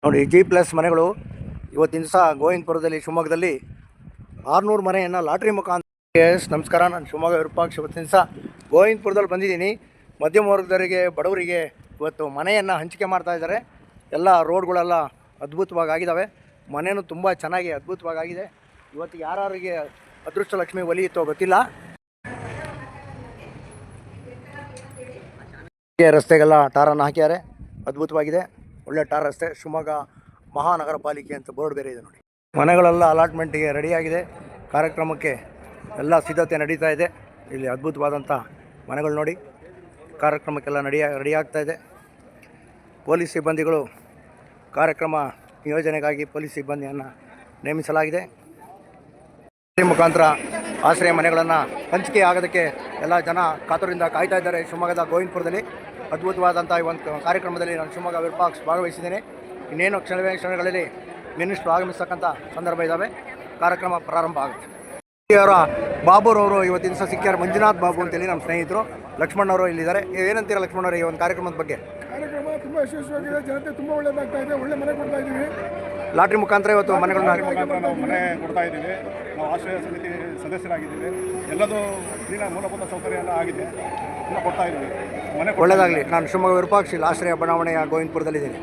ನೋಡಿ G+ ಮನೆಗಳು ಇವತ್ತಿನ ದಿವಸ ಗೋವಿಂದಪುರದಲ್ಲಿ ಶಿವಮೊಗ್ಗದಲ್ಲಿ 600 ಮನೆಯನ್ನು ಲಾಟ್ರಿ ಮುಖಾಂತರ. ನಮಸ್ಕಾರ, ನಾನು ಶಿವಮೊಗ್ಗ ವಿರೂಪಾಕ್ಷ. ಇವತ್ತಿನ ದಿವಸ ಗೋವಿಂದಪುರದಲ್ಲಿ ಬಂದಿದ್ದೀನಿ. ಮಧ್ಯಮ ವರ್ಗದವರಿಗೆ, ಬಡವರಿಗೆ ಇವತ್ತು ಮನೆಯನ್ನು ಹಂಚಿಕೆ ಮಾಡ್ತಾ ಇದ್ದಾರೆ. ಎಲ್ಲ ರೋಡ್ಗಳೆಲ್ಲ ಅದ್ಭುತವಾಗಿ ಆಗಿದ್ದಾವೆ. ಮನೆಯೂ ತುಂಬ ಚೆನ್ನಾಗಿ ಅದ್ಭುತವಾಗಿ ಆಗಿದೆ. ಇವತ್ತು ಯಾರಿಗೆ ಅದೃಷ್ಟ ಲಕ್ಷ್ಮಿ ಒಲಿಯುತ್ತೋ ಗೊತ್ತಿಲ್ಲ. ರಸ್ತೆಗೆಲ್ಲ ಟಾರನ್ನು ಹಾಕಿದ್ದಾರೆ, ಅದ್ಭುತವಾಗಿದೆ. ಒಳ್ಳೆ ಟಾರ್ ರಸ್ತೆ. ಶಿವಮೊಗ್ಗ ಮಹಾನಗರ ಪಾಲಿಕೆ ಅಂತ ಬೋರ್ಡ್ ಬೇರೆ ಇದೆ ನೋಡಿ. ಮನೆಗಳೆಲ್ಲ ಅಲಾಟ್ಮೆಂಟಿಗೆ ರೆಡಿಯಾಗಿದೆ. ಕಾರ್ಯಕ್ರಮಕ್ಕೆ ಎಲ್ಲ ಸಿದ್ಧತೆ ನಡೀತಾ ಇದೆ. ಇಲ್ಲಿ ಅದ್ಭುತವಾದಂಥ ಮನೆಗಳು ನೋಡಿ. ಕಾರ್ಯಕ್ರಮಕ್ಕೆಲ್ಲ ರೆಡಿ ಆಗ್ತಾ ಇದೆ. ಪೊಲೀಸ್ ಸಿಬ್ಬಂದಿಗಳು ಕಾರ್ಯಕ್ರಮ ನಿಯೋಜನೆಗಾಗಿ ಪೊಲೀಸ್ ಸಿಬ್ಬಂದಿಯನ್ನು ನೇಮಿಸಲಾಗಿದೆ. ಮುಖಾಂತರ ಆಶ್ರಯ ಮನೆಗಳನ್ನು ಹಂಚಿಕೆ ಆಗೋದಕ್ಕೆ ಎಲ್ಲ ಜನ ಕಾತುರದಿಂದ ಕಾಯ್ತಾ ಇದ್ದಾರೆ. ಶಿವಮೊಗ್ಗದ ಗೋವಿಂದಪುರದಲ್ಲಿ ಅದ್ಭುತವಾದಂಥ ಈ ಒಂದು ಕಾರ್ಯಕ್ರಮದಲ್ಲಿ ನಾನು ಶಿವಮೊಗ್ಗ ವಿರೂಪಾಕ್ಷ ಭಾಗವಹಿಸಿದ್ದೇನೆ. ಇನ್ನೇನು ಕ್ಷಣಗಳಲ್ಲಿ ಮಿನಿಸ್ಟ್ರು ಆಗಮಿಸ್ತಕ್ಕಂಥ ಸಂದರ್ಭ ಇದ್ದಾವೆ. ಕಾರ್ಯಕ್ರಮ ಪ್ರಾರಂಭ ಆಗುತ್ತೆ. ಅವರ ಬಾಬುರವರು ಇವತ್ತಿನ ದಿವಸ ಸಿಕ್ಕ್ಯಾರ. ಮಂಜುನಾಥ್ ಬಾಬು ಅಂತೇಳಿ ನಮ್ಮ ಸ್ನೇಹಿತರು. ಲಕ್ಷ್ಮಣ್ಣವರು ಇಲ್ಲಿದ್ದಾರೆ. ಏನಂತೀರ ಲಕ್ಷ್ಮಣ್ಣವರು ಈ ಒಂದು ಕಾರ್ಯಕ್ರಮದ ಬಗ್ಗೆ? ಕಾರ್ಯಕ್ರಮ ತುಂಬ ಯಶಸ್ವಿಯಾಗಿದೆ. ಜನತೆ ತುಂಬ ಒಳ್ಳೆಯದಾಗ್ತಾ ಇದೆ. ಒಳ್ಳೆ ಮನೆ ಕೊಡ್ತಾ ಇದ್ದೀವಿ. ಲಾಟ್ರಿ ಮುಖಾಂತರ ಇವತ್ತು ಮನೆಗಳನ್ನ ನಾವು ಮನೆ ಕೊಡ್ತಾ ಇದ್ದೀವಿ. ನಾವು ಆಶ್ರಯ ಸಮಿತಿ ಸದಸ್ಯರಾಗಿದ್ದೀವಿ. ಎಲ್ಲದೂ ಕ್ಲೀನಾಗಿ ಮೂಲಭೂತ ಸೌಕರ್ಯ ಎಲ್ಲ ಆಗಿದೆ. ಎಲ್ಲ ಕೊಡ್ತಾ ಇದ್ದೀವಿ. ಮನೆ ಒಳ್ಳೆಯದಾಗಲಿ. ನಾನು ಶಿವಮೊಗ್ಗ ವಿರೂಪಾಕ್ಷ ಆಶ್ರಯ ಬಡಾವಣೆಯ ಗೋವಿಂದಪುರದಲ್ಲಿದ್ದೀನಿ.